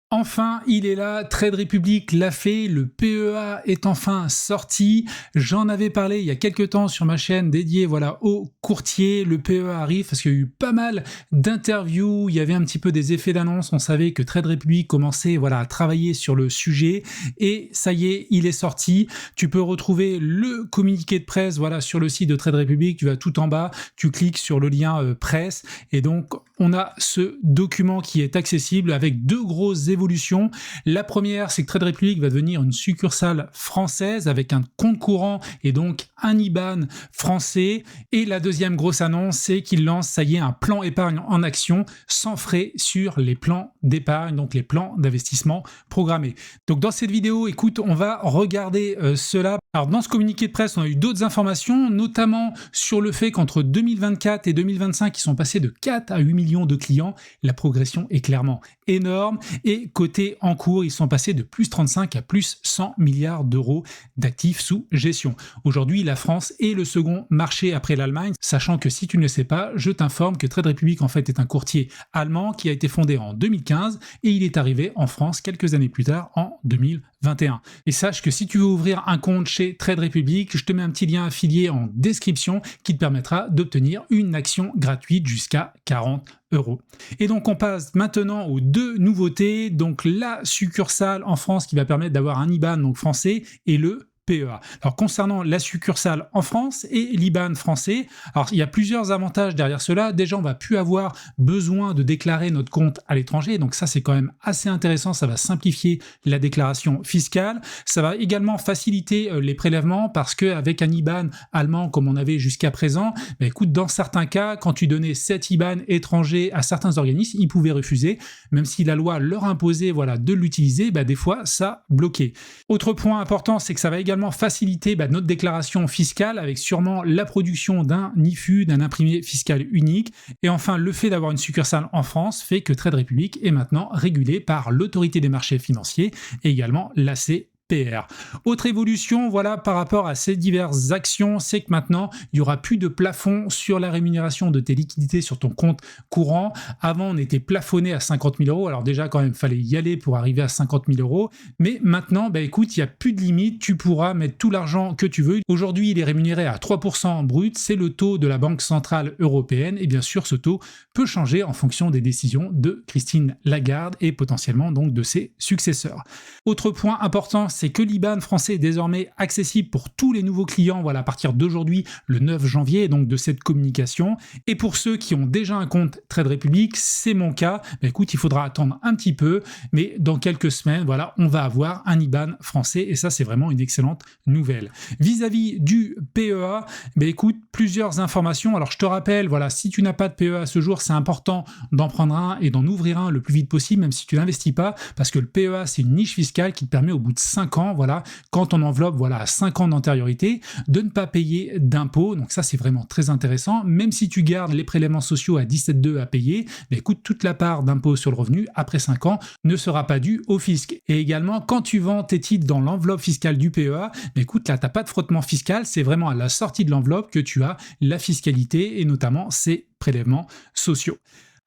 Enfin, il est là, Trade Republic l'a fait, le PEA est enfin sorti. J'en avais parlé il y a quelques temps sur ma chaîne dédiée voilà, aux courtiers. Le PEA arrive parce qu'il y a eu pas mal d'interviews, il y avait un petit peu des effets d'annonce, on savait que Trade Republic commençait voilà, à travailler sur le sujet et ça y est, il est sorti. Tu peux retrouver le communiqué de presse voilà, sur le site de Trade Republic, tu vas tout en bas, tu cliques sur le lien presse et donc on a ce document qui est accessible avec deux grosses évolutions. La première, c'est que Trade Republic va devenir une succursale française avec un compte courant et donc un IBAN français. Et la deuxième grosse annonce, c'est qu'il lance, ça y est, un plan épargne en action sans frais sur les plans d'épargne, donc les plans d'investissement programmés. Donc dans cette vidéo, écoute, on va regarder cela. Alors dans ce communiqué de presse, on a eu d'autres informations, notamment sur le fait qu'entre 2024 et 2025, ils sont passés de 4 à 8 millions de clients. La progression est clairement énorme. Et côté en cours, ils sont passés de plus 35 à plus 100 milliards d'euros d'actifs sous gestion. Aujourd'hui, la France est le second marché après l'Allemagne, sachant que si tu ne le sais pas, je t'informe que Trade Republic en fait est un courtier allemand qui a été fondé en 2015 et il est arrivé en France quelques années plus tard en 2021. Et sache que si tu veux ouvrir un compte chez Trade Republic, je te mets un petit lien affilié en description qui te permettra d'obtenir une action gratuite jusqu'à 40 €. Et donc on passe maintenant aux deux nouveautés, donc la succursale en France qui va permettre d'avoir un IBAN donc français et le PEA. Alors concernant la succursale en France et l'IBAN français, alors il y a plusieurs avantages derrière cela. Déjà, on va plus avoir besoin de déclarer notre compte à l'étranger, donc ça c'est quand même assez intéressant, ça va simplifier la déclaration fiscale. Ça va également faciliter les prélèvements parce qu'avec un IBAN allemand comme on avait jusqu'à présent, bah, écoute, dans certains cas, quand tu donnais cet IBAN étranger à certains organismes, ils pouvaient refuser, même si la loi leur imposait voilà, de l'utiliser, bah, des fois ça bloquait. Autre point important, c'est que ça va également faciliter notre déclaration fiscale avec sûrement la production d'un IFU, d'un imprimé fiscal unique. Et enfin, le fait d'avoir une succursale en France fait que Trade Republic est maintenant régulé par l'autorité des marchés financiers et également l'ACPR. Autre évolution, voilà, par rapport à ces diverses actions, c'est que maintenant, il n'y aura plus de plafond sur la rémunération de tes liquidités sur ton compte courant. Avant, on était plafonné à 50 000 €. Alors déjà, quand même, il fallait y aller pour arriver à 50 000 €. Mais maintenant, bah, écoute, il n'y a plus de limite. Tu pourras mettre tout l'argent que tu veux. Aujourd'hui, il est rémunéré à 3% brut. C'est le taux de la Banque Centrale Européenne. Et bien sûr, ce taux peut changer en fonction des décisions de Christine Lagarde et potentiellement donc de ses successeurs. Autre point important, c'est que l'IBAN français est désormais accessible pour tous les nouveaux clients voilà, à partir d'aujourd'hui, le 9 janvier, donc de cette communication. Et pour ceux qui ont déjà un compte Trade Republic, c'est mon cas, bah, écoute, il faudra attendre un petit peu, mais dans quelques semaines, voilà, on va avoir un IBAN français et ça, c'est vraiment une excellente nouvelle. Vis-à-vis du PEA, bah, écoute, plusieurs informations. Alors, je te rappelle, voilà, si tu n'as pas de PEA à ce jour, c'est important d'en prendre un et d'en ouvrir un le plus vite possible, même si tu n'investis pas, parce que le PEA, c'est une niche fiscale qui te permet au bout de 5 ans, voilà, quand ton enveloppe voilà, a 5 ans d'antériorité, de ne pas payer d'impôts. Donc ça, c'est vraiment très intéressant. Même si tu gardes les prélèvements sociaux à 17,2 à payer, bah, écoute, toute la part d'impôt sur le revenu, après 5 ans, ne sera pas due au fisc. Et également, quand tu vends tes titres dans l'enveloppe fiscale du PEA, bah, écoute, là, tu n'as pas de frottement fiscal. C'est vraiment à la sortie de l'enveloppe que tu as la fiscalité et notamment ces prélèvements sociaux.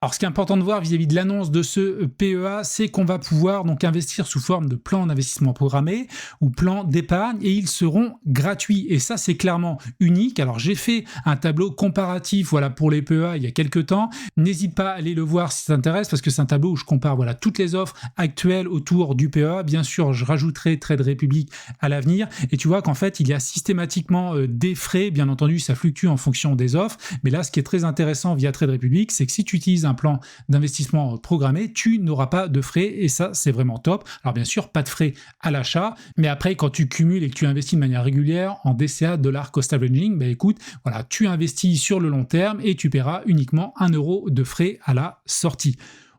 Alors, ce qui est important de voir vis-à-vis de l'annonce de ce PEA, c'est qu'on va pouvoir donc investir sous forme de plan d'investissement programmé ou plan d'épargne et ils seront gratuits. Et ça, c'est clairement unique. Alors, j'ai fait un tableau comparatif voilà, pour les PEA il y a quelques temps. N'hésite pas à aller le voir si ça t'intéresse parce que c'est un tableau où je compare voilà, toutes les offres actuelles autour du PEA. Bien sûr, je rajouterai Trade Republic à l'avenir. Et tu vois qu'en fait, il y a systématiquement des frais. Bien entendu, ça fluctue en fonction des offres. Mais là, ce qui est très intéressant via Trade Republic, c'est que si tu utilises un plan d'investissement programmé, tu n'auras pas de frais et ça, c'est vraiment top. Alors bien sûr, pas de frais à l'achat, mais après, quand tu cumules et que tu investis de manière régulière en DCA, dollar cost averaging, ben écoute, voilà, tu investis sur le long terme et tu paieras uniquement 1 € de frais à la sortie.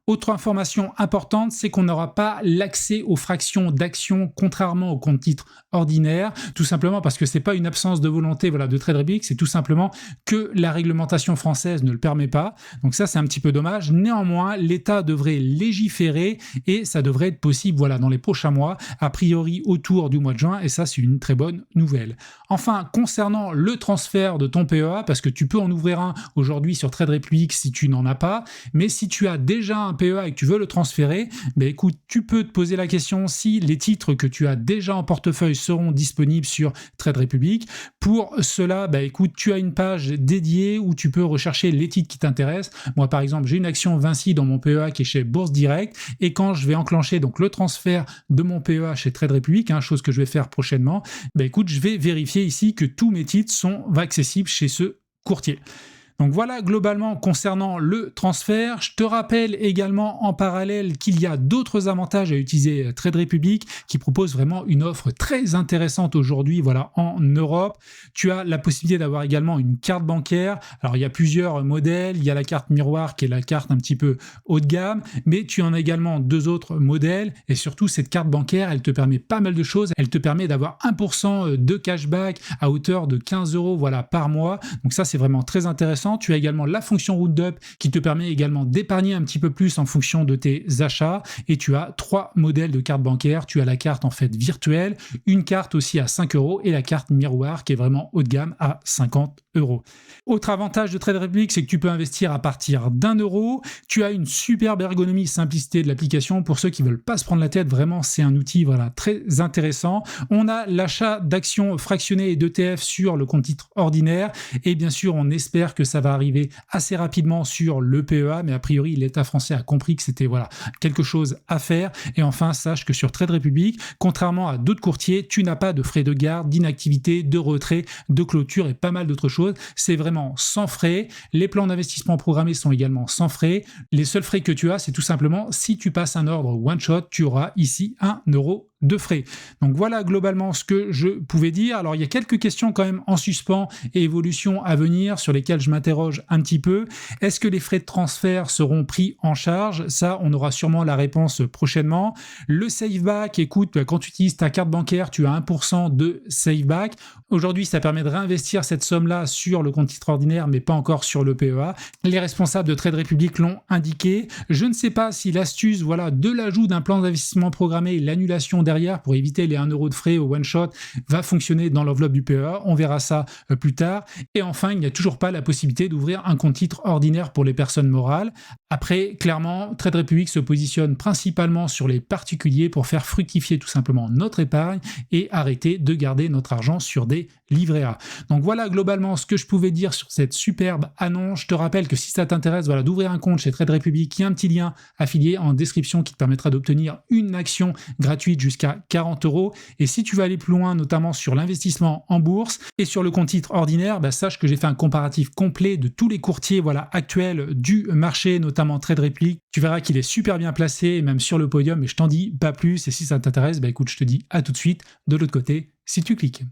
Autre information importante, c'est qu'on n'aura pas l'accès aux fractions d'actions contrairement au compte titre ordinaire, tout simplement parce que c'est pas une absence de volonté voilà, de Trade Republic, c'est tout simplement que la réglementation française ne le permet pas. Donc ça, c'est un petit peu dommage. Néanmoins, l'État devrait légiférer et ça devrait être possible voilà, dans les prochains mois, a priori autour du mois de juin, et ça, c'est une très bonne nouvelle. Enfin, concernant le transfert de ton PEA, parce que tu peux en ouvrir un aujourd'hui sur Trade Republic si tu n'en as pas, mais si tu as déjà un un PEA et que tu veux le transférer, ben écoute, tu peux te poser la question si les titres que tu as déjà en portefeuille seront disponibles sur Trade Republic. Pour cela, ben écoute, tu as une page dédiée où tu peux rechercher les titres qui t'intéressent. Moi, par exemple, j'ai une action Vinci dans mon PEA qui est chez Bourse Direct, et quand je vais enclencher donc le transfert de mon PEA chez Trade Republic, chose que je vais faire prochainement, ben écoute, je vais vérifier ici que tous mes titres sont accessibles chez ce courtier. Donc voilà globalement concernant le transfert. Je te rappelle également en parallèle qu'il y a d'autres avantages à utiliser Trade Republic qui propose vraiment une offre très intéressante aujourd'hui en Europe. Tu as la possibilité d'avoir également une carte bancaire. Alors il y a plusieurs modèles. Il y a la carte miroir qui est la carte un petit peu haut de gamme, mais tu en as également deux autres modèles et surtout cette carte bancaire, elle te permet pas mal de choses. Elle te permet d'avoir 1% de cashback à hauteur de 15 € par mois. Donc ça c'est vraiment très intéressant. Tu as également la fonction Roundup qui te permet également d'épargner un petit peu plus en fonction de tes achats, et tu as 3 modèles de carte bancaire. Tu as la carte virtuelle, une carte aussi à 5 € et la carte miroir qui est vraiment haut de gamme à 50 €. Autre avantage de Trade Republic, c'est que tu peux investir à partir d'1 €. Tu as une superbe ergonomie, simplicité de l'application. Pour ceux qui veulent pas se prendre la tête, vraiment c'est un outil très intéressant. On a l'achat d'actions fractionnées et d'ETF sur le compte titre ordinaire, et bien sûr on espère que ça va arriver assez rapidement sur le PEA, mais a priori l'État français a compris que c'était quelque chose à faire. Et enfin, sache que sur Trade Republic, contrairement à d'autres courtiers, tu n'as pas de frais de garde, d'inactivité, de retrait, de clôture et pas mal d'autres choses. C'est vraiment sans frais. Les plans d'investissement programmés sont également sans frais. Les seuls frais que tu as, c'est tout simplement si tu passes un ordre one shot, tu auras ici 1 € de frais. Donc voilà globalement ce que je pouvais dire. Alors il y a quelques questions quand même en suspens et évolutions à venir sur lesquelles je m'interroge un petit peu. Est-ce que les frais de transfert seront pris en charge? Ça, on aura sûrement la réponse prochainement. Le SafeBack, écoute, quand tu utilises ta carte bancaire, tu as 1% de SafeBack. Aujourd'hui, ça permet de réinvestir cette somme-là sur le compte titre ordinaire, mais pas encore sur le PEA. Les responsables de Trade Republic l'ont indiqué. Je ne sais pas si l'astuce de l'ajout d'un plan d'investissement programmé et l'annulation derrière pour éviter les 1 € de frais au one shot va fonctionner dans l'enveloppe du PEA. On verra ça plus tard. Et enfin, il n'y a toujours pas la possibilité d'ouvrir un compte titre ordinaire pour les personnes morales. Après, clairement, Trade Republic se positionne principalement sur les particuliers pour faire fructifier tout simplement notre épargne et arrêter de garder notre argent sur des livrets A. Donc voilà globalement ce que je pouvais dire sur cette superbe annonce. Je te rappelle que si ça t'intéresse d'ouvrir un compte chez Trade Republic, il y a un petit lien affilié en description qui te permettra d'obtenir une action gratuite jusqu'à 40 €. Et si tu veux aller plus loin, notamment sur l'investissement en bourse et sur le compte titre ordinaire, sache que j'ai fait un comparatif complet de tous les courtiers actuels du marché, notamment Trade Republic. Tu verras qu'il est super bien placé, et même sur le podium, mais je t'en dis pas plus. Et si ça t'intéresse, écoute, je te dis à tout de suite de l'autre côté si tu cliques.